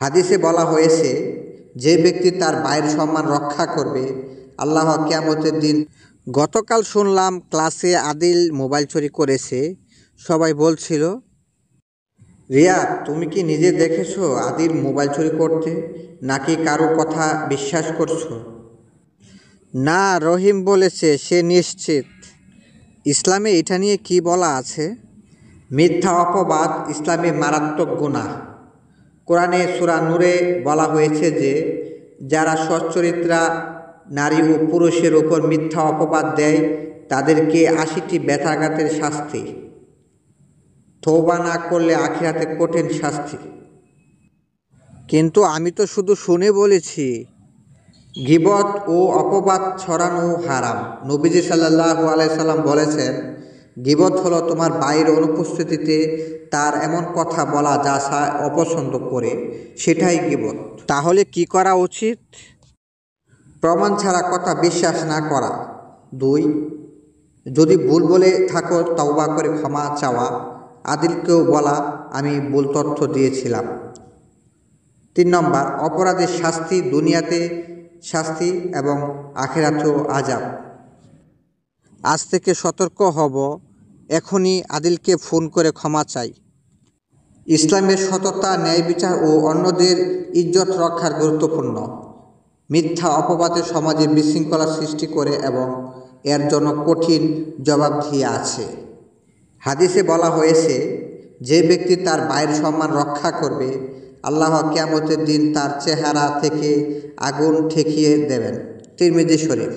হাদিসে বলা হয়েছে, যে ব্যক্তি তার ভাইয়ের সম্মান রক্ষা করবে, আল্লাহ কিয়ামতের দিন। গতকাল শুনলাম ক্লাসে আদিল মোবাইল চুরি করেছে। সবাই বলছিল, রিয়া তুমি কি নিজে দেখেছো আদিল মোবাইল চুরি করতে, নাকি কারো কথা বিশ্বাস করছো? না, রহিম বলেছে সে নিশ্চিত। ইসলামে এটা নিয়ে কি বলা আছে? মিথ্যা অপবাদ ইসলামে মারাত্মক গুনাহ। কোরআনে সূরা নূরে বলা হয়েছে যে, যারা সচ্চরিত্রা নারী ও পুরুষের উপর মিথ্যা অপবাদ দেয় তাদেরকে ৮০টি ব্যথাঘাতের শাস্তি, তওবা না করলে আখিরাতে কঠিন শাস্তি। কিন্তু আমি তো শুধু শুনে বলেছি। গীবত ও অপবাদ ছড়ানো হারাম। নবীজি সাল্লাল্লাহু আলাইহি সাল্লাম বলেছেন, গীবত হলো তোমার ভাইয়ের অনুপস্থিতিতে তার এমন কথা বলা যা সে অপছন্দ করে, সেটাই গীবত। তাহলে কি করা উচিত? প্রমাণ ছাড়া কথা বিশ্বাস না করা। ২, যদি ভুল বলে থাকো তওবা করে ক্ষমা চাওয়া। আদিলকেও বলা, আমি ভুল তথ্য দিয়েছিলাম। ৩ নম্বর, অপরাধের শাস্তি দুনিয়াতে শাস্তি এবং আখিরাতেও আযাব। আজ থেকে সতর্ক হব, এখনই আদিলকে ফোন করে ক্ষমা চাই। ইসলামের সততা, ন্যায় বিচার ও অন্যদের ইজ্জত রক্ষার গুরুত্বপূর্ণ। মিথ্যা অপবাদে সমাজে বিশৃঙ্খলা সৃষ্টি করে এবং এর জন্য কঠিন জবাবদিহি আছে। হাদিসে বলা হয়েছে, যে ব্যক্তি তার ভাইয়ের সম্মান রক্ষা করবে, আল্লাহ কিয়ামতের দিন তার চেহারা থেকে আগুন ঠেকিয়ে দেবেন। তিরমিজি শরীফ।